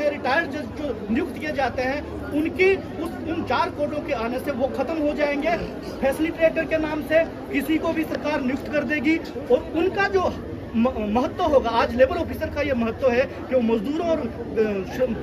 Retired जज जो नियुक्त किए जाते हैं उनकी उन 4 कोटों के आने से वो खत्म हो जाएंगे। फैसिलिटेटर के नाम से किसी को भी सरकार नियुक्त कर देगी और उनका जो महत्व होगा, आज लेबर ऑफिसर का ये महत्व है कि वो मजदूरों और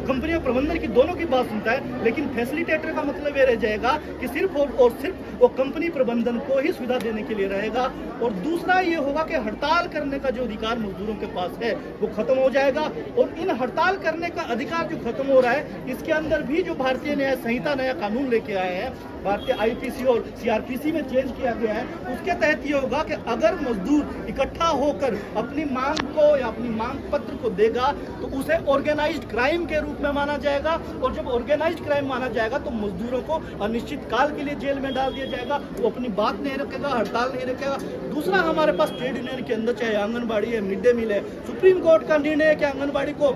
कंपनी प्रबंधन की दोनों की बात सुनता है, लेकिन फैसिलिटेटर का मतलब ये रह जाएगा कि सिर्फ और सिर्फ वो कंपनी प्रबंधन को ही सुविधा देने के लिए रहेगा। और दूसरा ये होगा कि हड़ताल करने का जो अधिकार मजदूरों के पास है वो खत्म हो जाएगा। और इन हड़ताल करने का अधिकार जो खत्म हो रहा है, इसके अंदर भी जो भारतीय न्याय संहिता नया कानून लेके आए हैं, भारतीय आईपीसी और सीआरपीसी में चेंज किया गया है, उसके तहत ये होगा कि अगर मजदूर इकट्ठा होकर अपनी मांग को या अपनी मांग पत्र को देगा तो उसे ऑर्गेनाइज्ड क्राइम के रूप में माना जाएगा। और जब ऑर्गेनाइज्ड क्राइम माना जाएगा तो मजदूरों को अनिश्चित काल के लिए जेल में डाल दिया जाएगा, वो अपनी बात नहीं रखेगा, हड़ताल नहीं रखेगा। दूसरा, हमारे पास ट्रेड यूनियन के अंदर चाहे आंगनबाड़ी है, मिड डे मील है, सुप्रीम कोर्ट का निर्णय है कि आंगनबाड़ी को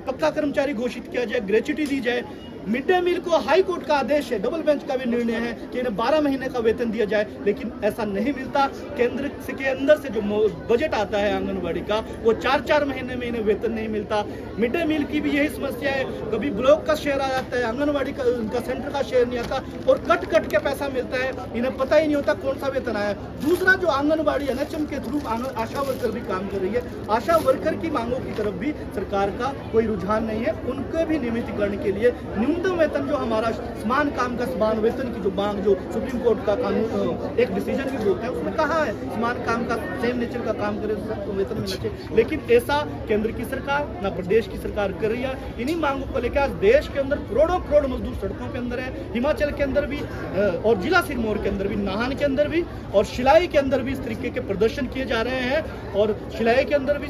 पक्का कर्मचारी घोषित किया जाए, ग्रेच्युटी दी जाए। मिड डे मील को हाई कोर्ट का आदेश है, डबल बेंच का भी निर्णय है कि इन्हें 12 महीने का वेतन दिया जाए, लेकिन ऐसा नहीं मिलता। केंद्र के अंदर से जो बजट आता है आंगनबाड़ी का, वो 4-4 महीने में इन्हें वेतन नहीं मिलता। मिड डे मील की भी यही समस्या है, कभी ब्लॉक का शेयर आ जाता है, आंगनबाड़ी का उनका सेंटर का शेयर नहीं आता और कट कट के पैसा मिलता है, इन्हें पता ही नहीं होता कौन सा वेतन आया। दूसरा, जो आंगनबाड़ी एनएचएम के थ्रू आशा वर्कर भी काम कर रही है, आशा वर्कर की मांगों की तरफ भी सरकार का कोई रुझान नहीं है। उनके भी नियमितीकरण के लिए न्यूनतम वेतन, जो हमारा समान काम का समान वेतन की जो मांग, जो सुप्रीम कोर्ट का कानून एक डिसीजन भी बोलता है, उसमें कहा है समान काम का सेम नेचर का काम करे तो वेतन मिलना चाहिए, लेकिन ऐसा केंद्र की सरकार ना प्रदेश की सरकार कर रही है। इन्हीं मांगों को लेकर आज देश के अंदर करोड़ों करोड़ मजदूर सड़कों के अंदर है, हिमाचल के अंदर भी और जिला सिरमौर के अंदर भी, नाहन के अंदर भी और शिलाई के अंदर भी इस तरीके के प्रदर्शन किए जा रहे हैं। और शिलाई के अंदर भी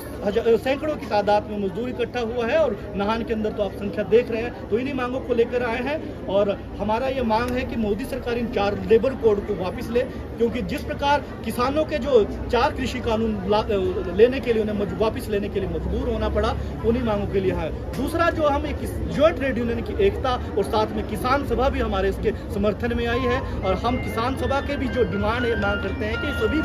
सैकड़ों की तादाद में मजदूर इकट्ठा हुआ है और नाहन के अंदर तो आप संख्या देख रहे हैं। तो इन्हीं मांगों को लेकर आए हैं और हमारा ये मांग है कि मोदी सरकार इन 4 लेबर कोड को वापस ले, क्योंकि जिस प्रकार किसानों के जो 4 कृषि कानून लेने के लिए उन्हें वापस लेने के लिए मजबूर होना पड़ा, उन्हीं मांगों के लिए है। दूसरा, जो हम एक जॉइंट ट्रेड यूनियन की एकता और साथ में किसान सभा भी हमारे इसके समर्थन में आई है और हम किसान सभा के भी जो डिमांड है, मांग करते हैं कि सभी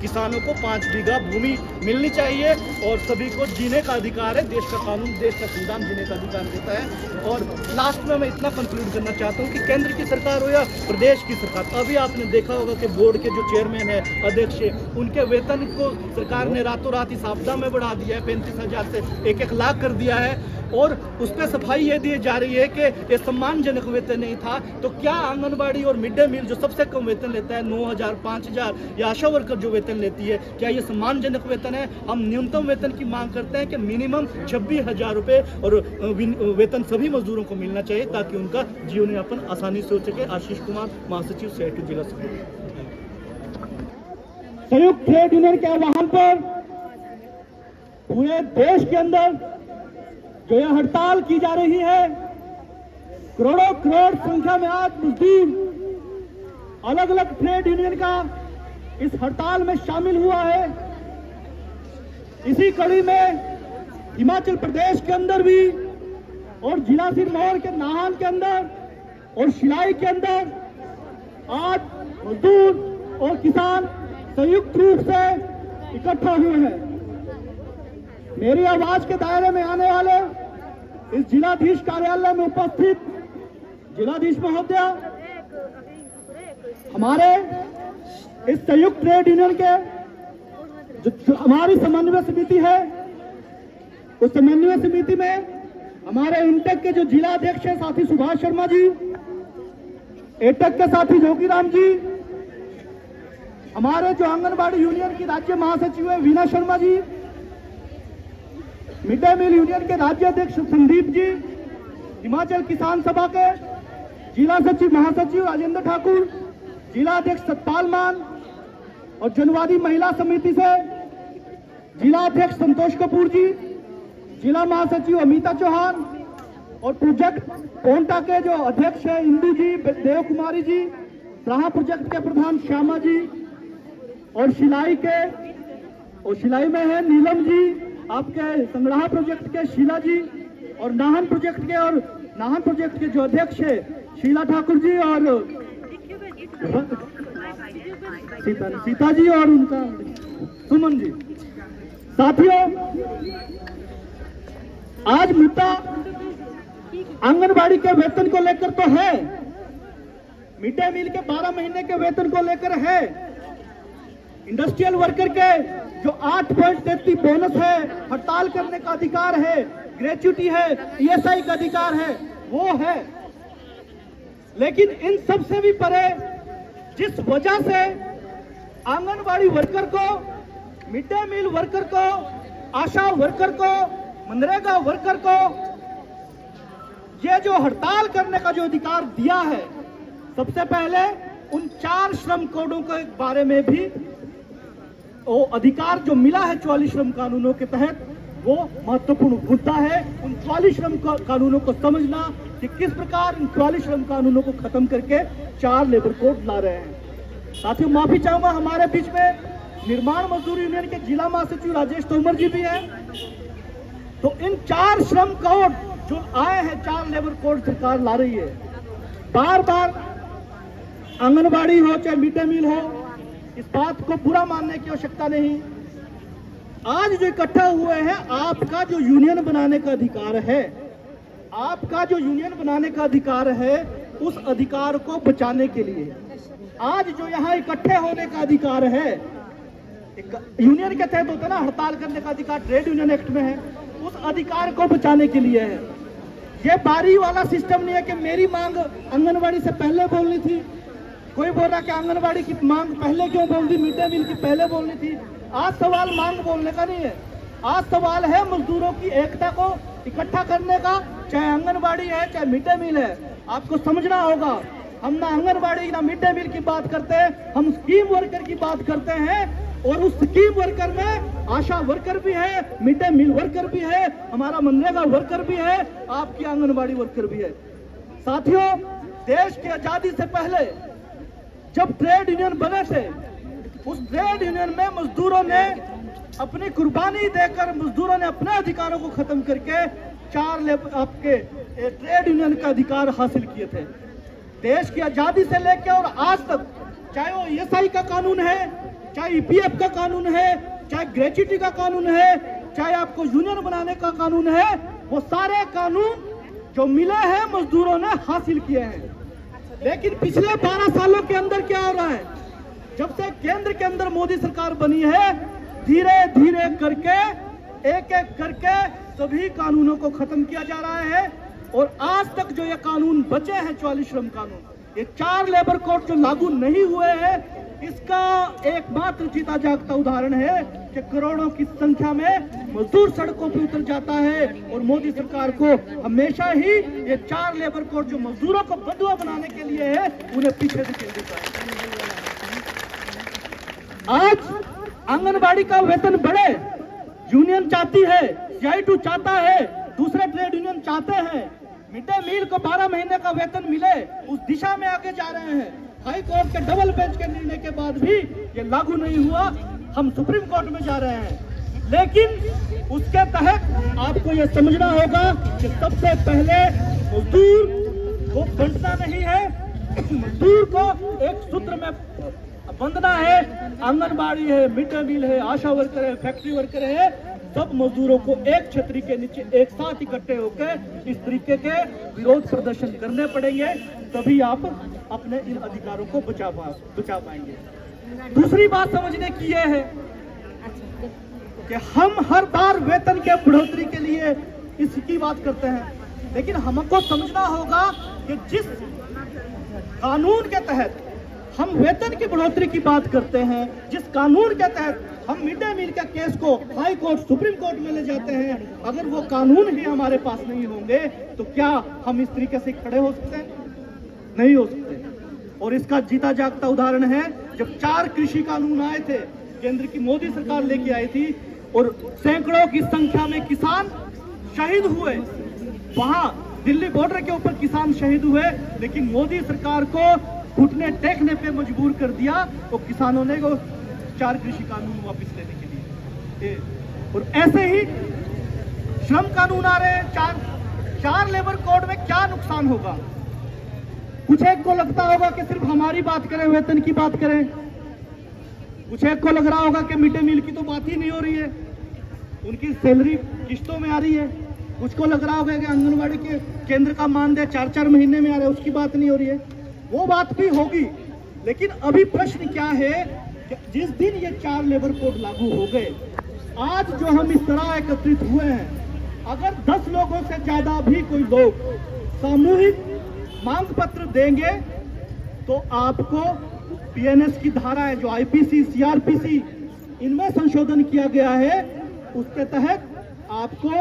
किसानों को 5 बीघा भूमि मिलनी चाहिए और सभी को जीने का अधिकार है। देश का कानून, देश का संविधान जीने का अधिकार देता है। और लास्ट में मैं इतना कंक्लूड करना चाहता हूँ कि केंद्र की सरकार हो या प्रदेश की सरकार, अभी आपने देखा होगा कि बोर्ड के जो चेयरमैन है, अध्यक्ष है, उनके वेतन को सरकार ने रातों रात इस आपदा में बढ़ा दिया है, 35,000 से 1-1 लाख कर दिया है। और उस पर सफाई ये दी जा रही है कि ये सम्मानजनक वेतन नहीं था। तो क्या आंगनबाड़ी और मिड डे मील जो सबसे कम वेतन लेता है 9,000, 5,000, या आशा वर्कर जो वेतन लेती है, क्या ये सम्मानजनक वेतन है? हम न्यूनतम वेतन की मांग करते हैं कि मिनिमम 26,000 रुपये और वेतन सभी मजदूरों को मिलना चाहिए ताकि उनका जीवन यापन आसानी से हो सके। आशीष कुमार, महासचिव सेटू जिला संयुक्त ट्रेड यूनियन के आह्वान पर पूरे देश के अंदर जो यह हड़ताल की जा रही है, करोड़ों करोड़ संख्या में आज मजदूर अलग अलग ट्रेड यूनियन का इस हड़ताल में शामिल हुआ है। इसी कड़ी में हिमाचल प्रदेश के अंदर भी और जिला सिरमौर के नाहन के अंदर और शिलाई के अंदर आज मजदूर और किसान संयुक्त रूप से इकट्ठा हुए हैं। मेरी आवाज के दायरे में आने वाले इस जिलाधीश कार्यालय में उपस्थित जिलाधीश महोदय, हमारे इस संयुक्त ट्रेड यूनियन के जो हमारी समन्वय समिति है, उस समन्वय समिति में हमारे इंटेक के जो जिला अध्यक्ष है साथी सुभाष शर्मा जी, एटेक के साथी जोगीराम जी, हमारे जो आंगनबाड़ी यूनियन की राज्य महासचिव है वीना शर्मा जी, मिड डे मील यूनियन के राज्य अध्यक्ष संदीप जी, हिमाचल किसान सभा के जिला सचिव महासचिव राजेंद्र ठाकुर, जिला अध्यक्ष सतपाल मान और जनवादी महिला समिति से जिला अध्यक्ष संतोष कपूर जी, जिला महासचिव अमिता चौहान और प्रोजेक्ट पोंटा के जो अध्यक्ष है इंदू जी, देव कुमारी जी, प्राहा प्रोजेक्ट के प्रधान श्यामा जी और शिलाई में है नीलम जी, आपके संग्रह प्रोजेक्ट के शीला जी और नाहन प्रोजेक्ट के जो अध्यक्ष है शीला ठाकुर जी और सीता जी और उनका सुमन जी। साथियों, आज मुद्दा आंगनबाड़ी के वेतन को लेकर तो है, मिड डे मील के 12 महीने के वेतन को लेकर है, इंडस्ट्रियल वर्कर के जो 8.33 बोनस है, हड़ताल करने का अधिकार है, ग्रेच्युटी है, ईएसआई का अधिकार है, वो है। लेकिन इन सब से भी परे जिस वजह से आंगनबाड़ी वर्कर को, मिड डे मील वर्कर को, आशा वर्कर को, मनरेगा वर्कर को ये जो हड़ताल करने का जो अधिकार दिया है, सबसे पहले उन 4 श्रम कोडों के बारे में भी वो अधिकार जो मिला है 44 श्रम कानूनों के तहत, वो महत्वपूर्ण मुद्दा है। उन 44 श्रम कानूनों को समझना कि किस प्रकार उन 44 श्रम कानूनों को खत्म करके 4 लेबर कोड ला रहे हैं। साथियों, माफी चाहूंगा, हमारे बीच में निर्माण मजदूर यूनियन के जिला महासचिव राजेश तोमर जी भी हैं। तो इन 4 श्रम कोड जो आए हैं, 4 लेबर कोड सरकार ला रही है। बार बार आंगनबाड़ी हो चाहे मिड डे मील हो, इस बात को बुरा मानने की आवश्यकता नहीं। आज जो इकट्ठा हुए हैं, आपका जो यूनियन बनाने का अधिकार है, आपका जो यूनियन बनाने का अधिकार है, उस अधिकार को बचाने के लिए आज जो यहाँ इकट्ठे होने का अधिकार है, यूनियन के तहत होता है ना, हड़ताल करने का अधिकार ट्रेड यूनियन एक्ट में है, उस अधिकार को बचाने के लिए है। ये बारी वाला सिस्टम नहीं है कि मेरी मांग आंगनबाड़ी से पहले बोलनी थी, कोई बोल रहा कि आंगनबाड़ी की मांग पहले क्यों बोल दी, मिड डे मील की पहले बोलनी थी। आज सवाल मांग बोलने का नहीं है, आज सवाल है मजदूरों की एकता को इकट्ठा करने का, चाहे आंगनबाड़ी है चाहे मिड डे मील है। आपको समझना होगा, हम ना आंगनबाड़ी ना मिड डे मील की बात करते हैं, हम स्कीम वर्कर की बात करते हैं। और उस स्कीम वर्कर में आशा वर्कर भी है, मिड डे मील वर्कर भी है, हमारा मनरेगा वर्कर भी है, आपकी आंगनबाड़ी वर्कर भी है। साथियों, देश की आजादी से पहले जब ट्रेड यूनियन बने थे, उस ट्रेड यूनियन में मजदूरों ने अपनी कुर्बानी देकर, मजदूरों ने अपने अधिकारों को खत्म करके 4 आपके ट्रेड यूनियन का अधिकार हासिल किए थे। देश की आजादी से लेकर और आज तक, चाहे वो ईएसआई का कानून है, चाहे ईपीएफ का कानून है, चाहे ग्रेच्युटी का कानून है, चाहे आपको यूनियन बनाने का कानून है, वो सारे कानून जो मिले हैं मजदूरों ने हासिल किए हैं। लेकिन पिछले 12 सालों के अंदर क्या हो रहा है, जब से केंद्र के अंदर मोदी सरकार बनी है, धीरे धीरे करके एक एक करके सभी कानूनों को खत्म किया जा रहा है। और आज तक जो ये कानून बचे हैं, 44 श्रम कानून, ये 4 लेबर कोड जो लागू नहीं हुए हैं, इसका एकमात्र जीता जागता उदाहरण है कि करोड़ों की संख्या में मजदूर सड़कों पर उतर जाता है। और मोदी सरकार को हमेशा ही ये 4 लेबर कोड जो मजदूरों को बंधुआ बनाने के लिए है, उन्हें पीछे धकेल देता है। आज आंगनबाड़ी का वेतन बढ़े, यूनियन चाहती है, CI2 चाहता है, दूसरे ट्रेड यूनियन चाहते हैं, मिड डे मील को 12 महीने का वेतन मिले, उस दिशा में आगे जा रहे हैं। हाई कोर्ट के डबल बेंच के निर्णय के बाद भी ये लागू नहीं हुआ, हम सुप्रीम कोर्ट में जा रहे हैं। लेकिन उसके तहत आपको ये समझना होगा कि सबसे पहले मजदूर को बंटना नहीं है, मजदूर को एक सूत्र में बंधना है। आंगनबाड़ी है, मिड डे मील है, आशा वर्कर है, फैक्ट्री वर्कर है, सब मजदूरों को एक छतरी के नीचे एक साथ इकट्ठे होकर इस तरीके के विरोध प्रदर्शन करने पड़ेंगे, तभी आप अपने इन अधिकारों को बचा पाएंगे। दूसरी बात समझने की यह है कि हम हर बार वेतन के बढ़ोतरी के लिए इसकी बात करते हैं, लेकिन हमको समझना होगा कि जिस कानून के तहत हम वेतन की बढ़ोतरी की बात करते हैं, जिस कानून के तहत हम मिड डे मील का केस को हाई कोर्ट, सुप्रीम कोर्ट में ले जाते हैं, अगर वो कानून ही हमारे पास नहीं होंगे तो क्या हम इस तरीके से खड़े हो सकते हैं? नहीं हो सकते। और इसका जीता जागता उदाहरण है, जब 4 कृषि कानून आए थे, केंद्र की मोदी सरकार लेके आई थी, और सैकड़ों की संख्या में किसान शहीद हुए, वहां दिल्ली बॉर्डर के ऊपर किसान शहीद हुए, लेकिन मोदी सरकार को घुटने टेकने पे मजबूर कर दिया और किसानों ने वो 4 कृषि कानून वापस लेने के लिए। और ऐसे ही श्रम कानून आ रहे हैं, 4 लेबर कोड में क्या नुकसान होगा? कुछ एक को लगता होगा कि सिर्फ हमारी बात करें, वेतन की बात करें, कुछ एक को लग रहा होगा कि मिड डे मील की तो बात ही नहीं हो रही है, उनकी सैलरी किस्तों में आ रही है। कुछ को लग रहा होगा कि आंगनबाड़ी के केंद्र का मानदेय 4-4 महीने में आ रहा है, उसकी बात नहीं हो रही है। वो बात भी होगी, लेकिन अभी प्रश्न क्या है कि जिस दिन ये 4 लेबर कोड लागू हो गए, आज जो हम इस तरह एकत्रित हुए हैं, अगर 10 लोगों से ज्यादा भी कोई लोग सामूहिक मांग पत्र देंगे तो आपको पीएनएस की धारा है, जो आईपीसी, सीआरपीसी, इनमें संशोधन किया गया है, उसके तहत आपको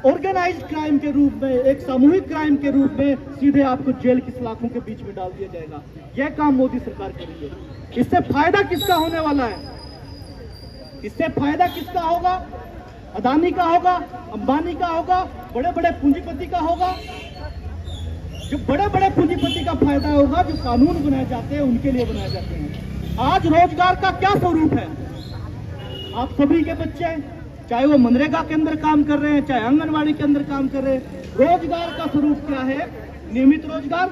ऑर्गेनाइज्ड क्राइम के रूप में, एक सामूहिक क्राइम के रूप में सीधे आपको जेल की सलाखों के बीच में डाल दिया जाएगा। यह काम मोदी सरकार करेगी। इससे फायदा किसका होने वाला है? इससे फायदा किसका होगा? अदानी का होगा, अंबानी का होगा, बड़े बड़े पूंजीपति का होगा। जो बड़े बड़े पूंजीपति का फायदा होगा, जो कानून बनाए जाते हैं उनके लिए बनाए जाते हैं। आज रोजगार का क्या स्वरूप है? आप सभी के बच्चे, चाहे वो मनरेगा के अंदर काम कर रहे हैं, चाहे आंगनबाड़ी के अंदर काम कर रहे हैं, रोजगार का स्वरूप क्या है? नियमित रोजगार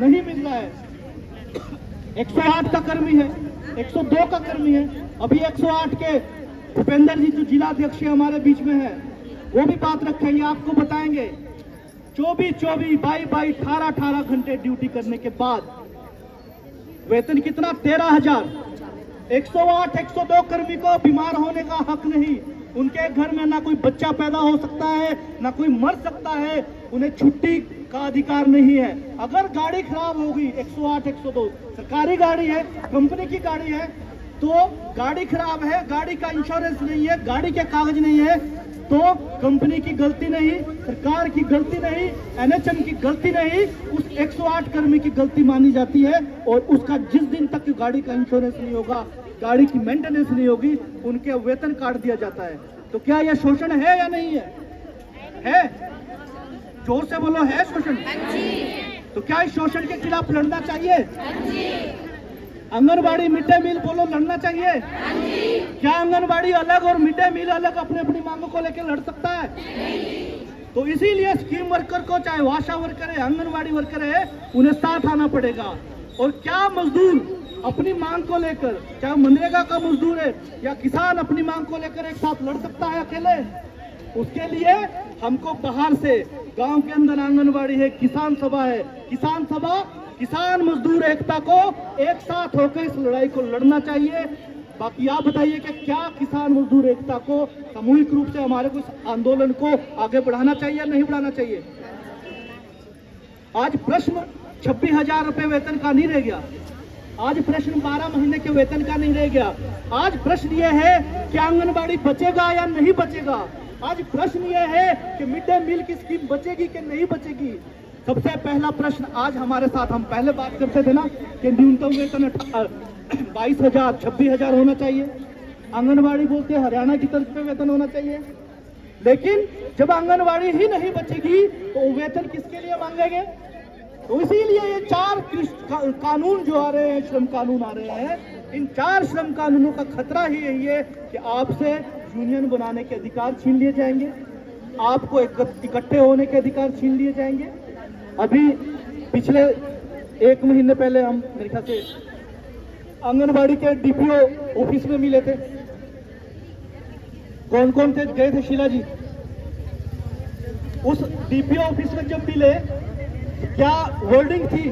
नहीं मिल रहा है। 108 का कर्मी है, 102 का कर्मी है। अभी 108 के भूपेंद्र जी जो जिला अध्यक्ष हमारे बीच में है, वो भी बात रखेंगे, आपको बताएंगे। 24-24, 22-22, 18-18 घंटे ड्यूटी करने के बाद वेतन कितना? 13,000। 108, 102 कर्मी को बीमार होने का हक नहीं। उनके घर में ना कोई बच्चा पैदा हो सकता है, ना कोई मर सकता है, उन्हें छुट्टी का अधिकार नहीं है। अगर गाड़ी खराब होगी, 108, 102 सरकारी गाड़ी है, कंपनी की गाड़ी है, तो गाड़ी खराब है, गाड़ी का इंश्योरेंस नहीं है, गाड़ी के कागज नहीं है, तो कंपनी की गलती नहीं, सरकार की गलती नहीं, एनएचएम की गलती नहीं, उस 108 कर्मी की गलती मानी जाती है। और उसका जिस दिन तक गाड़ी का इंश्योरेंस नहीं होगा, गाड़ी की मेंटेनेंस नहीं होगी, उनके वेतन काट दिया जाता है। तो क्या यह शोषण है या नहीं है? है? जोर से बोलो, है शोषण? तो क्या इस शोषण के खिलाफ लड़ना चाहिए? आंगनबाड़ी, मिड डे मील बोलो, लड़ना चाहिए? क्या आंगनबाड़ी अलग और मिड डे मील अलग अपनी अपनी मांगों को लेकर लड़ सकता है? तो इसीलिए स्कीम वर्कर को, चाहे आशा वर्कर है, आंगनबाड़ी वर्कर है, उन्हें साथ आना पड़ेगा। और क्या मजदूर अपनी मांग को लेकर, चाहे मनरेगा का मजदूर है या किसान, अपनी मांग को लेकर एक साथ लड़ सकता है अकेले? उसके लिए हमको बाहर से, गांव के अंदर आंगनबाड़ी है, किसान सभा है, किसान सभा, किसान मजदूर एकता को एक साथ होकर इस लड़ाई को लड़ना चाहिए। बाकी आप बताइए कि क्या किसान मजदूर एकता को सामूहिक रूप से हमारे कुछ आंदोलन को आगे बढ़ाना चाहिए या नहीं बढ़ाना चाहिए? आज प्रश्न 26,000 रुपए वेतन का नहीं रह गया, आज प्रश्न 12 महीने के वेतन का नहीं रह गया। आज प्रश्न यह है कि आंगनबाड़ी बचेगा या नहीं बचेगा। आज प्रश्न यह है कि मिड डे मील की स्कीम बचेगी कि नहीं बचेगी। सबसे पहला प्रश्न आज हमारे साथ, हम पहले बात करते थे ना कि न्यूनतम वेतन 22,000, 26,000 होना चाहिए। आंगनबाड़ी बोलते हरियाणा की तर्ज पे वेतन होना चाहिए। लेकिन जब आंगनबाड़ी ही नहीं बचेगी तो वेतन किसके लिए मांगेंगे? तो इसीलिए ये 4 कानून जो आ रहे हैं, श्रम कानून आ रहे हैं, इन 4 श्रम कानूनों का खतरा ही यही है कि आपसे यूनियन बनाने के अधिकार छीन लिए जाएंगे, आपको इकट्ठे होने के अधिकार छीन लिए जाएंगे। अभी पिछले 1 महीने पहले हम, मेरे ख्याल से आंगनबाड़ी के डीपीओ ऑफिस में मिले थे। कौन कौन थे? गए थे शीला जी। उस डीपीओ ऑफिस में जब मिले, क्या वर्डिंग थी?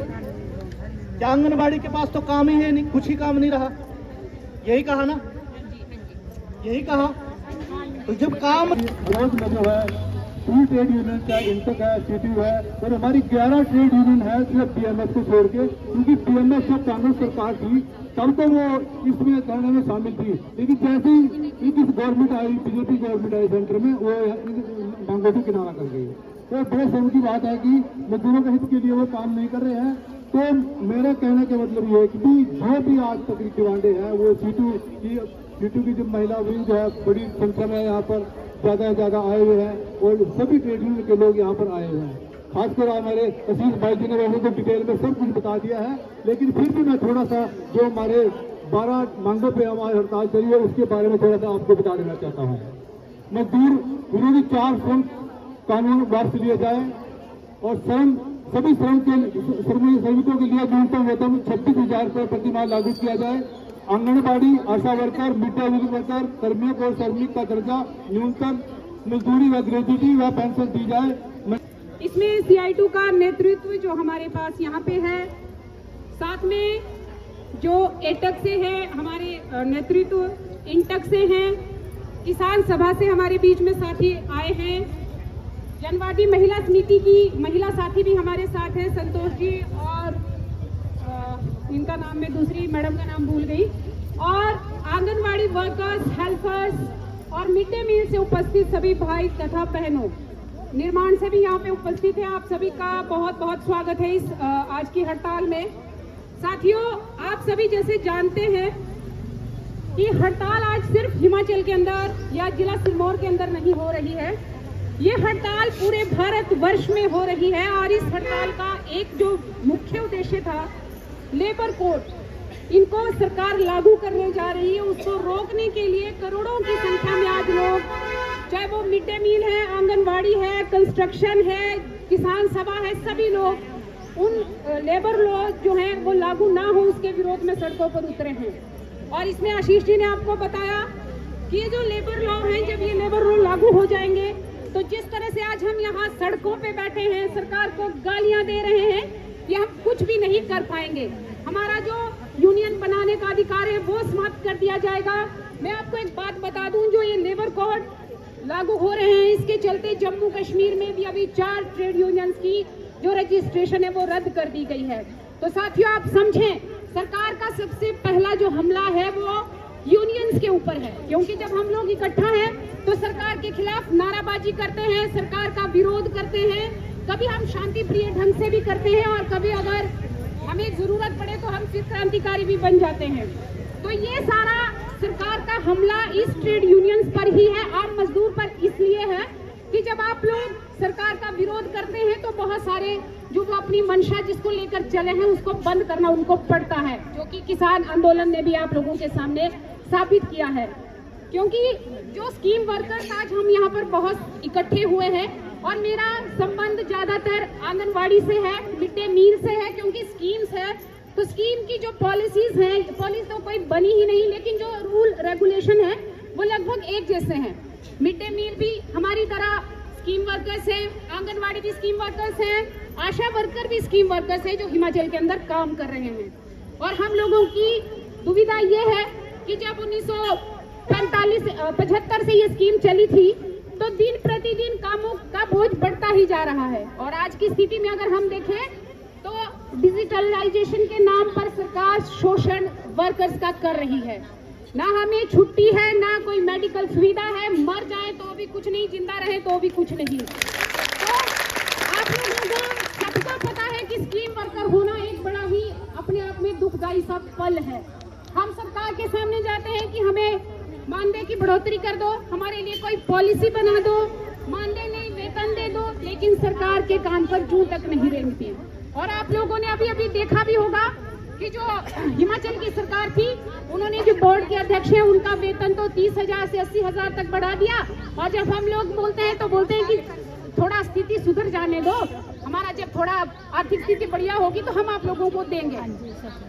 क्या आंगनबाड़ी के पास तो काम ही है नहीं, कुछ ही काम नहीं रहा, यही कहा ना? यही कहा। तो जब काम रोज में जो है 3 ट्रेड यूनियन, चाहे इंटक है, सीटीयू है, और हमारी 11 ट्रेड यूनियन है सिर्फ बीएमएस को छोड़ के, क्योंकि बीएमएस जब कांग्रेस सरकार थी तब तो वो इसमें धरने में शामिल थी, लेकिन जैसे ही गवर्नमेंट आई, बीजेपी गवर्नमेंट आई सेंटर में, वो मांगों से किनारा कर गई। तो बड़े शर्म की बात है कि मजदूरों के हित के लिए वो काम नहीं कर रहे हैं। तो मेरे कहने का मतलब ये है कि जो भी आज तक डिमांडे हैं, वो सीटू की जो महिला विंग जो है बड़ी संख्या में यहाँ पर ज़्यादा से ज़्यादा आए हुए हैं, और सभी ट्रेड यूनियन के लोग यहाँ पर आए हुए हैं। खासकर हमारे असीस भाई जी ने वैसे तो डिटेल में सब कुछ बता दिया है, लेकिन फिर भी मैं थोड़ा सा जो हमारे 12 मांगों पे हमारी हड़ताल चली है उसके बारे में थोड़ा सा आपको बता देना चाहता हूँ। मजदूर विरोधी 4 श्रम कानून वापस लिए जाए और सभी श्रमिकों के लिए न्यूनतम वेतन 26,000 रुपये प्रति माह लागू किया जाए। Anganwadi, ASHA worker, mid day meal worker कर्मियों को श्रमिक का दर्जा, न्यूनतम मजदूरी व ग्रेजुटी व पेंशन दी जाए। इसमें CI2 का नेतृत्व जो हमारे पास यहाँ पे है, साथ में जो एटक से है हमारे नेतृत्व, इंटक से हैं, किसान सभा से हमारे बीच में साथी आए हैं, जनवादी महिला समिति की महिला साथी भी हमारे साथ हैं, संतोष जी, और इनका नाम मैं दूसरी मैडम का नाम भूल गई, और आंगनवाड़ी वर्कर्स, हेल्पर्स और मिड डे मील से उपस्थित सभी भाई तथा बहनों, निर्माण से भी यहाँ पे उपस्थित है। आप सभी का बहुत बहुत स्वागत है इस आज की हड़ताल में। साथियों, आप सभी जैसे जानते हैं कि हड़ताल आज सिर्फ हिमाचल के अंदर या जिला सिरमौर के अंदर नहीं हो रही है, ये हड़ताल पूरे भारत वर्ष में हो रही है। और इस हड़ताल का एक जो मुख्य उद्देश्य था, लेबर कोड इनको सरकार लागू करने जा रही है, उसको रोकने के लिए करोड़ों की संख्या में आज लोग, चाहे वो मिड डे मील है, आंगनवाड़ी है, कंस्ट्रक्शन है, किसान सभा है, सभी लोग उन लेबर लॉ जो है वो लागू ना हो उसके विरोध में सड़कों पर उतरे हैं। और इसमें आशीष जी ने आपको बताया कि ये जो लेबर लॉ है, जब ये लेबर लॉ लागू हो जाएंगे तो जिस तरह से आज हम यहाँ सड़कों पे बैठे हैं, सरकार को गालियां दे रहे हैं, ये हम कुछ भी नहीं कर पाएंगे। हमारा जो यूनियन बनाने का अधिकार है वो समाप्त कर दिया जाएगा। मैं आपको एक बात बता दूं, जो ये लेबर कोड लागू हो रहे हैं, इसके चलते जम्मू कश्मीर में भी अभी 4 ट्रेड यूनियंस की जो रजिस्ट्रेशन है वो रद्द कर दी गई है। तो साथियों, आप समझें, सरकार का सबसे पहला जो हमला है वो यूनियंस के ऊपर है, क्योंकि जब हम लोग इकट्ठा हैं तो सरकार के खिलाफ नाराबाजी करते हैं, सरकार का विरोध करते हैं, कभी हम शांति प्रिय ढंग से भी करते हैं और कभी अगर हमें जरूरत पड़े तो हम फिर क्रांतिकारी भी बन जाते हैं। तो ये सारा सरकार का हमला इस ट्रेड यूनियंस पर ही है, आम मजदूर पर इसलिए है कि जब आप लोग सरकार का विरोध करते हैं तो बहुत सारे जो वो अपनी मंशा जिसको लेकर चले हैं उसको बंद करना उनको पड़ता है, जो कि किसान आंदोलन ने भी आप लोगों के सामने साबित किया है। क्योंकि जो स्कीम वर्कर्स आज हम यहाँ पर बहुत इकट्ठे हुए हैं और मेरा संबंध ज्यादातर आंगनवाड़ी से है, मिड डे मील से है, क्योंकि स्कीम्स है तो स्कीम की जो पॉलिसीज हैं, पॉलिसी तो कोई बनी ही नहीं, लेकिन जो रूल रेगुलेशन है वो लगभग एक जैसे हैं। मिड डे मील भी हमारी तरह स्कीम वर्कर्स है, आंगनवाड़ी भी स्कीम वर्कर्स है, आशा वर्कर भी स्कीम वर्कर्स है जो हिमाचल के अंदर काम कर रहे हैं। और हम लोगों की दुविधा ये है कि जब 1975 से ये स्कीम चली थी तो दिन प्रतिदिन कामों का बोझ बढ़ता ही जा रहा है। और आज की स्थिति में अगर हम देखें तो डिजिटलाइजेशन के नाम पर सरकार शोषण वर्कर्स का कर रही है। ना हमें छुट्टी है, ना कोई मेडिकल सुविधा है, मर जाए तो भी कुछ नहीं, जिंदा रहे तो भी कुछ नहीं। तो आप लोगों को सबको पता है कि स्कीम वर्कर होना एक बड़ा ही अपने आप में दुखदायी सा पल है। हम सरकार के सामने जाते हैं कि हमें मानदेय की बढ़ोतरी कर दो, हमारे लिए कोई पॉलिसी बना दो, मानदेय नहीं वेतन दे दो, लेकिन सरकार के कान पर जूं तक नहीं रेंगती है। और आप लोगों ने अभी अभी देखा भी होगा कि जो हिमाचल की सरकार थी, उन्होंने जो बोर्ड के अध्यक्ष हैं उनका वेतन तो 30,000 से 80,000 तक बढ़ा दिया। और जब हम लोग बोलते हैं तो बोलते हैं कि थोड़ा स्थिति सुधर जाने दो, हमारा जब थोड़ा आर्थिक स्थिति बढ़िया होगी तो हम आप लोगों को देंगे।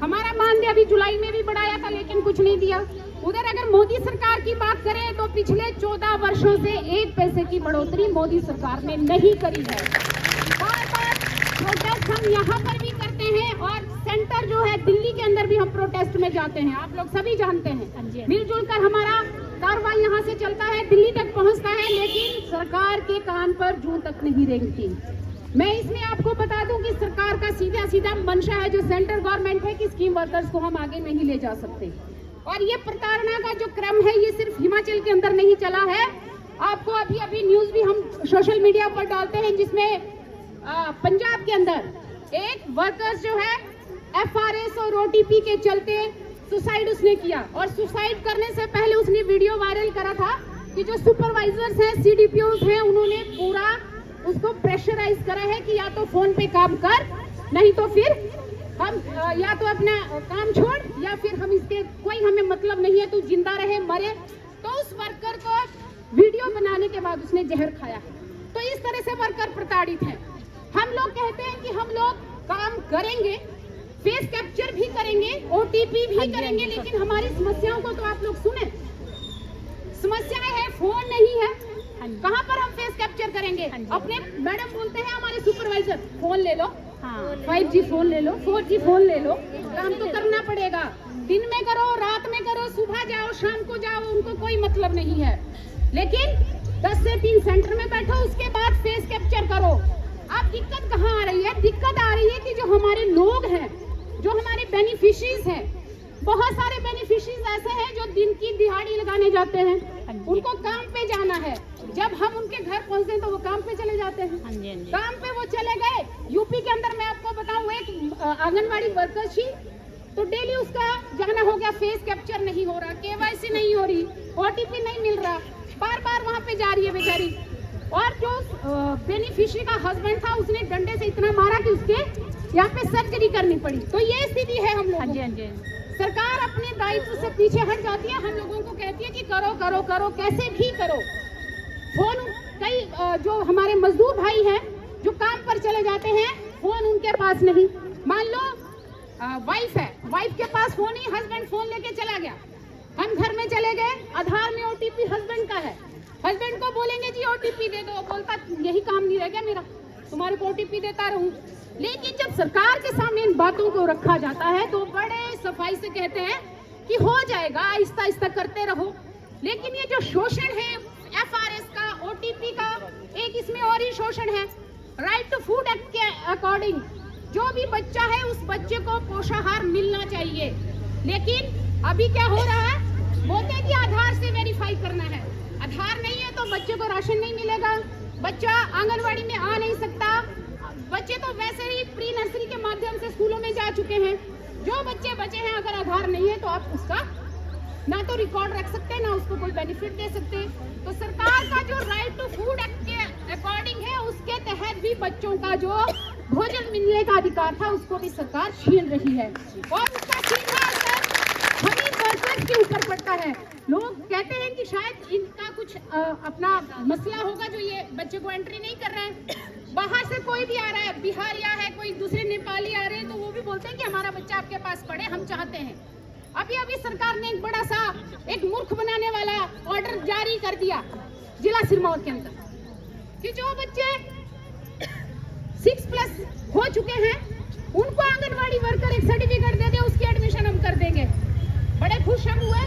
हमारा मानदेय अभी जुलाई में भी बढ़ाया था लेकिन कुछ नहीं दिया। उधर अगर मोदी सरकार की बात करें तो पिछले 14 वर्षों से 1 पैसे की बढ़ोतरी मोदी सरकार ने नहीं करी है। बार बार प्रोटेस्ट हम यहाँ पर भी करते हैं और सेंटर जो है दिल्ली के अंदर भी हम प्रोटेस्ट में जाते हैं, आप लोग सभी जानते हैं। मिलजुल कर हमारा कार्रवाई यहाँ से चलता है, दिल्ली तक पहुँचता है, लेकिन सरकार के कान पर जूं तक नहीं रेंगती। मैं इसमें आपको बता दूं कि सरकार का सीधा सीधा मंशा है जो सेंट्रल गवर्नमेंट है कि स्कीम वर्कर्स को हम आगे नहीं ले जा सकते। और ये प्रताड़ना का जो क्रम है ये सिर्फ हिमाचल के अंदर नहीं चला है। आपको अभी अभी न्यूज भी हम सोशल मीडिया पर डालते हैं जिसमें पंजाब के अंदर एक वर्कर्स जो है FRS और OTP के चलते सुसाइड उसने किया। और सुसाइड करने से पहले उसने वीडियो वायरल करा था कि जो सुपरवाइजर्स हैं, CDPOs हैं, उन्होंने पूरा उसको प्रेशराइज करा है कि या तो फोन पे काम कर, नहीं तो फिर हम या तो अपना काम छोड़, या फिर हम इसके कोई हमें मतलब नहीं है, तू जिंदा रहे मरे। तो उस वर्कर को वीडियो बनाने के बाद उसने जहर खाया। तो इस तरह से वर्कर प्रताड़ित है। हम लोग कहते हैं कि हम लोग काम करेंगे, फेस कैप्चर भी करेंगे, ओटीपी भी करेंगे, लेकिन हमारी समस्याओं को तो आप लोग सुने। समस्याएं है, फोन नहीं है, कहाँ पर हम फेस कैप्चर करेंगे? अपने मैडम बोलते हैं हमारे सुपरवाइजर, फोन ले लो, 5G फोन ले लो, 4G फोन ले लो। काम तो करना पड़ेगा, दिन में करो, रात में करो, सुबह जाओ, शाम को जाओ, उनको कोई मतलब नहीं है। लेकिन 10 से 3 सेंटर में बैठो, उसके बाद फेस कैप्चर करो। अब दिक्कत कहाँ आ रही है? दिक्कत आ रही है कि जो हमारे लोग हैं, जो हमारे बेनिफिशरीज हैं, बहुत सारे बेनिफिशरीज ऐसे हैं जो दिन की दिहाड़ी लगाने जाते हैं, उनको काम पे जाना है। जब हम उनके घर पहुंचते हैं तो वो काम पे चले जाते हैं। काम पे वो चले गए। यूपी के अंदर मैं आपको बताऊं, एक आंगनवाड़ी वर्कर थी, तो डेली उसका जाना हो गया, फेस कैप्चर नहीं हो रहा, KYC नहीं हो रही, OTP नहीं मिल रहा, बार बार वहाँ पे जा रही है बेचारी। और जो बेनिफिशियरी का हस्बैंड था, उसने डंडे से इतना मारा कि उसके यहाँ पे सर्जरी करनी पड़ी। तो ये स्थिति है हम लोगों की। सरकार अपने दायित्व से पीछे हट जाती है, हम लोगों को कहती है कि करो करो करो, कैसे भी करो। फोन कई जो हमारे मजदूर भाई हैं जो काम पर चले जाते हैं, फोन उनके पास नहीं। मान लो वाइफ है, वाइफ के पास फोन ही, हस्बैंड फोन लेके चला गया, हम घर में चले गए, आधार में OTP हस्बैंड का है, हस्बैंड को बोलेंगे जी OTP दे दो, बोलता यही काम नहीं रह गया मेरा, तुम्हारे को OTP देता रहूं। लेकिन जब सरकार के सामने इन बातों को रखा जाता है तो बड़े सफाई से कहते हैं कि हो जाएगा, आहिस्ता आहिस्ता करते रहो। लेकिन ये जो शोषण है FRS का, OTP का, एक इसमें और ही शोषण है। राइट टू फूड एक्ट के अकॉर्डिंग जो भी बच्चा है उस बच्चे को पोषाहार मिलना चाहिए। लेकिन अभी क्या हो रहा है, बोलते हैं कि आधार से वेरीफाई करना है, आधार नहीं है तो बच्चे को राशन नहीं मिलेगा, बच्चा आंगनवाड़ी में आ नहीं सकता। बच्चे तो वैसे ही प्री नर्सरी के माध्यम से स्कूलों में जा चुके हैं। जो बच्चे बचे हैं, अगर आधार नहीं है तो आप उसका ना तो रिकॉर्ड रख सकते हैं, ना उसको कोई बेनिफिट दे सकते। तो सरकार का जो राइट टू फूड एक्ट के अकॉर्डिंग है, उसके तहत भी बच्चों का जो भोजन मिलने का अधिकार था उसको भी सरकार छीन रही है, और उसका सीधा असर हमी वर्कर्स के ऊपर पड़ता है। लोग कहते हैं कि शायद इनका कुछ अपना मसला होगा जो ये बच्चे को एंट्री नहीं कर रहे हैं। बाहर से कोई भी आ रहा है, बिहारिया है, कोई दूसरे नेपाली आ रहे हैं, तो वो भी बोलते हैं कि हमारा बच्चा आपके पास पढ़े, हम चाहते हैं। अभी सरकार ने एक बड़ा सा एक मूर्ख बनाने वाला ऑर्डर जारी कर दिया जिला सिरमौर के अंदर कि जो बच्चे 6+ हो चुके हैं उनको आंगनवाड़ी वर्कर एक सर्टिफिकेट दे दे, उसकी एडमिशन हम कर देंगे। बड़े खुश हम हुए,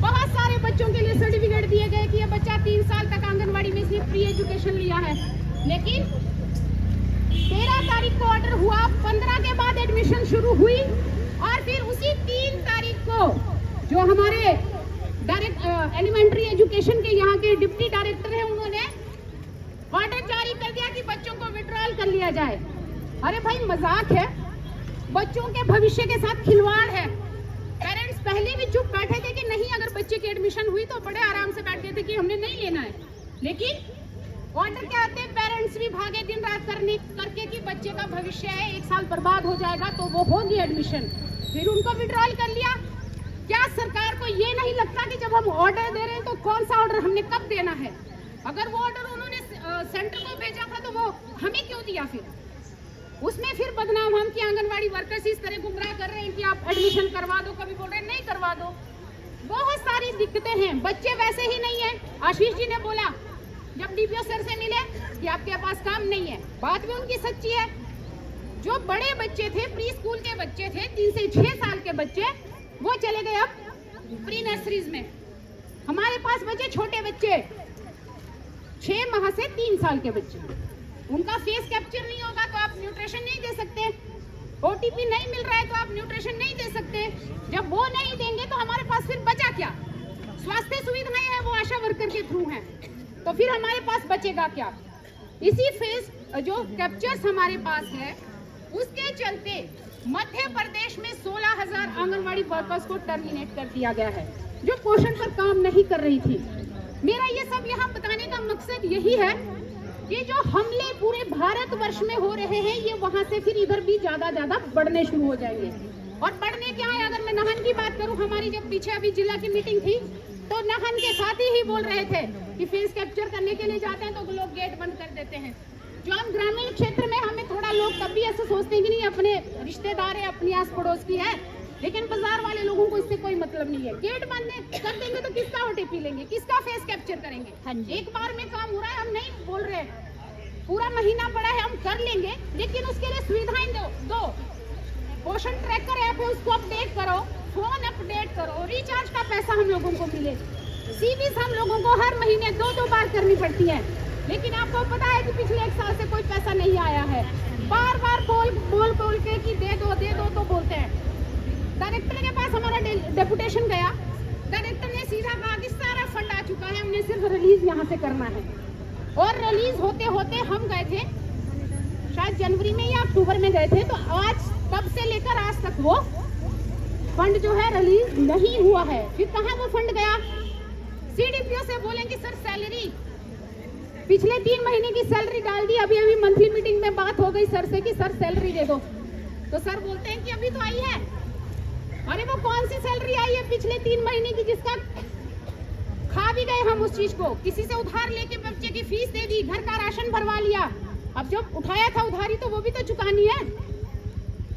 बहुत सारे बच्चों के लिए सर्टिफिकेट दिए गए कि ये बच्चा 3 साल तक आंगनवाड़ी में सिर्फ प्री एजुकेशन लिया है। लेकिन 13 तारीख को ऑर्डर हुआ, 15 के बाद एडमिशन शुरू हुई, और फिर उसी 3 तारीख को जो हमारे एलिमेंट्री एजुकेशन के यहाँ के डिप्टी डायरेक्टर हैं, उन्होंने ऑर्डर जारी कर दिया कि बच्चों को विड्रॉल कर लिया जाए। अरे भाई मजाक है, बच्चों के भविष्य के साथ खिलवाड़ है। पेरेंट्स पहले भी चुप बैठे थे कि नहीं, अगर बच्चे की एडमिशन हुई तो बड़े आराम से बैठे थे कि हमने नहीं लेना है। लेकिन ऑर्डर के आते पेरेंट्स भी भागे दिन रात करके कि बच्चे का भविष्य है, 1 साल बर्बाद हो जाएगा, तो वो होगी एडमिशन। फिर उनको विड्रॉल कर लिया। क्या सरकार को ये नहीं लगता कि जब हम ऑर्डर दे रहे हैं तो कौन सा ऑर्डर हमने कब देना है? अगर वो ऑर्डर उन्होंने सेंटर को भेजा था तो वो हमें क्यों दिया? फिर उसमें फिर बदनाम हम कि आंगनवाड़ी वर्कर्स इस तरह गुमराह कर रहे हैं कि आप एडमिशन करवा दो, कभी बोल रहे हैं नहीं करवा दो। बहुत सारी दिक्कतें हैं, बच्चे वैसे ही नहीं है। आशीष जी ने बोला जब DPO सर से मिले कि आपके पास काम नहीं है, बात भी उनकी सच्ची है। जो बड़े बच्चे थे, प्री स्कूल के बच्चे थे, 3 से 6 साल के बच्चे, वो चले गए अब प्री नर्सरीज में। हमारे पास बचे छोटे बच्चे, 6 माह से 3 साल के बच्चे, उनका फेस कैप्चर नहीं होगा तो आप न्यूट्रिशन नहीं दे सकते। OTP नहीं मिल रहा है तो आप न्यूट्रिशन नहीं दे सकते। जब वो नहीं देंगे तो हमारे पास फिर बचा क्या? स्वास्थ्य सुविधाएं हैं वो आशा वर्कर के थ्रू हैं, तो फिर हमारे पास बचेगा क्या? इसी फेस जो कैप्चर्स हमारे पास है उसके चलते मध्य प्रदेश में 16,000 आंगनवाड़ी वर्कर्स को टर्मिनेट कर दिया गया है जो पोषण पर काम नहीं कर रही थी। मेरा ये सब यहाँ बताने का मकसद यही है कि जो हमले पूरे भारतवर्ष में हो रहे हैं ये वहाँ से फिर इधर भी ज्यादा बढ़ने शुरू हो जाएंगे। और बढ़ने क्या है, अगर मैं नाहन की बात करूँ, हमारी जब पीछे अभी जिला की मीटिंग थी तो नाहन के साथी ही बोल रहे थे कि फेस कैप्चर करने के लिए जाते हैं तो लोग गेट बंद कर देते हैं। जो हम ग्रामीण क्षेत्र में हमें थोड़ा लोग तब भी ऐसे सोचते हैं कि नहीं अपने रिश्तेदार है, अपनी आस पड़ोस की है, लेकिन बाजार वाले लोगों को इससे कोई मतलब नहीं है। गेट बंद कर देंगे तो किसका ओटीपी लेंगे, किसका फेस कैप्चर करेंगे? हाँ, एक बार में काम हो रहा है, हम नहीं बोल रहे, पूरा महीना पड़ा है, हम कर लेंगे, लेकिन उसके लिए सुविधाएं दो। पोषण ट्रैकर ऐप है, उसको अपडेट करो, फोन अपडेट करो, रिचार्ज का पैसा हम लोगों को मिले। सीबीस हम लोगों को हर महीने 2-2 बार करनी पड़ती है, लेकिन आपको पता है कि पिछले 1 साल से कोई पैसा नहीं आया है। बार बार बोल के कि दे दो तो बोलते हैं। डायरेक्टर के पास हमारा डेपुटेशन गया, डायरेक्टर ने सीधा कहा कि सारा फंड आ चुका है, हमने सिर्फ रिलीज यहाँ से करना है। और रिलीज होते होते हम गए थे शायद जनवरी में या अक्टूबर में गए थे, तो आज तब से लेकर आज तक वो फंड जो है रिलीज नहीं हुआ है। फिर कहाँ वो फंड गया? सीडीपीओ से बोलेंगे सर सैलरी, पिछले 3 महीने की सैलरी डाल दी, अभी मंथली मीटिंग में बात हो गई सर से कि सर सैलरी दे दो, तो सर बोलते हैं कि अभी तो आई है। अरे वो कौन सी सैलरी आई है पिछले 3 महीने की, जिसका खा भी गए हम उस चीज को, किसी से उधार लेके बच्चे की फीस दे दी, घर का राशन भरवा लिया, अब जब उठाया था उधारी तो वो भी तो चुकानी है।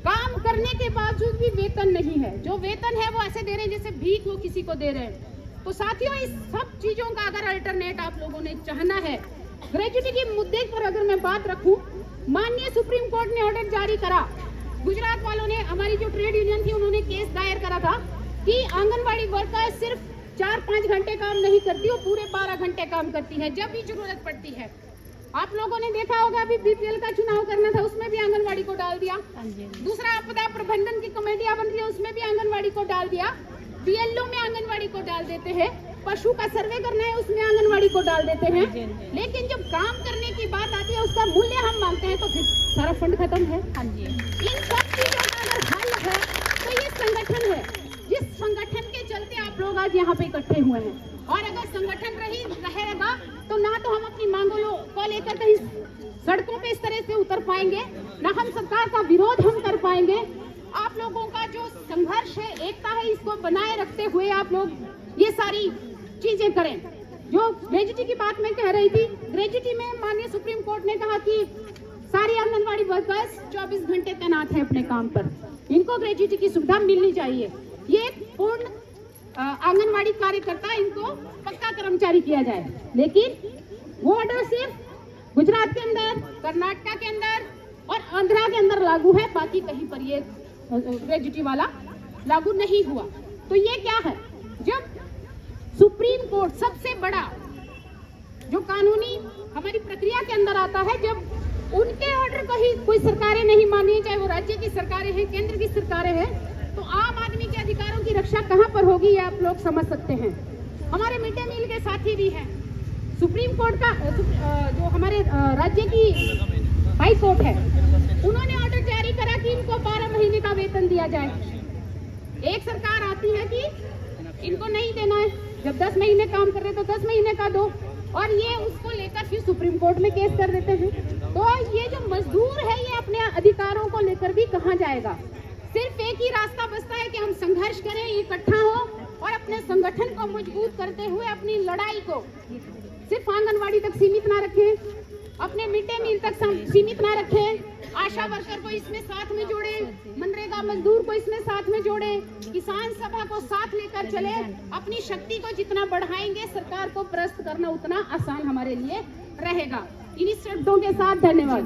काम करने के बावजूद भी वेतन नहीं है, जो वेतन है वो ऐसे दे रहे हैं जैसे भीख वो किसी को दे रहे हैं। तो साथियों, इस सब चीजों का अगर अल्टरनेट आप लोगों ने चाहना है, ग्रेजुटी के मुद्दे पर अगर मैं बात रखूं, माननीय सुप्रीम कोर्ट ने ऑर्डर जारी करा, गुजरात वालों ने, हमारी जो ट्रेड यूनियन थी उन्होंने केस दायर करा था कि आंगनबाड़ी वर्कर सिर्फ 4-5 घंटे काम नहीं करती, वो पूरे 12 घंटे काम करती है जब भी जरूरत पड़ती है। आप लोगों ने देखा होगा अभी बीपीएल का चुनाव करना था, उसमें भी आंगनबाड़ी को डाल दिया। दूसरा आपदा प्रबंधन की कमेटियां बन रही है, उसमें भी आंगनबाड़ी को डाल दिया। बीएलओ में आंगनबाड़ी को डाल देते हैं, पशु का सर्वे करना है उसमें आंगनबाड़ी को डाल देते हैं, लेकिन जब काम करने की बात आती है उसका मूल्य हम मांगते हैं तो फिर सारा फंड खत्म है। इन सब चीजों का अगर हल है तो ये संगठन है, जिस संगठन के चलते आप लोग आज यहाँ पे इकट्ठे हुए हैं। और अगर संगठन रहेगा तो ना तो हम अपनी मांगों को लेकर कहीं सड़कों पे इस तरह से उतर पाएंगे, ना हम सरकार का विरोध हम कर पाएंगे। आप लोगों का जो संघर्ष है, एकता है, इसको बनाए रखते हुए आप लोग ये सारी चीजें करें। जो ग्रेजुटी की बात मैं कह रही थी, ग्रेजुटी में माननीय सुप्रीम कोर्ट ने कहा कि सारी आंगनबाड़ी वर्कर्स 24 घंटे तैनात है अपने काम पर, इनको ग्रेजुटी की सुविधा मिलनी चाहिए। ये पूर्ण आंगनबाड़ी कार्यकर्ता, इनको पक्का कर्मचारी किया जाए, लेकिन वो ऑर्डर सिर्फ गुजरात के अंदर, कर्नाटका के अंदर और आंध्रा के अंदर लागू है, बाकी कहीं पर ये ग्रेजुटी वाला लागू नहीं हुआ। तो ये क्या है, जब सुप्रीम कोर्ट सबसे बड़ा जो कानूनी हमारी प्रक्रिया के अंदर आता है, जब उनके ऑर्डर को ही कोई सरकारें नहीं मानी, चाहे वो राज्य की सरकारें हैं, केंद्र की सरकारें हैं, तो आम आदमी के अधिकारों की रक्षा कहां पर होगी, ये आप लोग समझ सकते हैं। हमारे मिड डे मील के साथी भी हैं, सुप्रीम कोर्ट का जो हमारे राज्य की हाई कोर्ट है, उन्होंने ऑर्डर जारी करा कि इनको 12 महीने का वेतन दिया जाए। एक सरकार आती है कि इनको नहीं देना है, जब 10 महीने काम कर रहे तो 10 महीने का दो, और ये उसको लेकर फिर सुप्रीम कोर्ट में केस कर देते हैं। तो ये जो मजदूर है ये अपने अधिकारों को लेकर भी कहां जाएगा। सिर्फ एक ही रास्ता बचता है कि हम संघर्ष करें, इकट्ठा हो और अपने संगठन को मजबूत करते हुए अपनी लड़ाई को सिर्फ आंगनबाड़ी तक सीमित ना रखें, अपने मिड डे मील तक सीमित ना रखें, आशा वर्कर को इसमें साथ में जोड़े, मनरेगा मजदूर को इसमें साथ में जोड़े, किसान सभा को साथ लेकर चले। अपनी शक्ति को जितना बढ़ाएंगे, सरकार को परास्त करना उतना आसान हमारे लिए रहेगा। इन्हीं शब्दों के साथ धन्यवाद।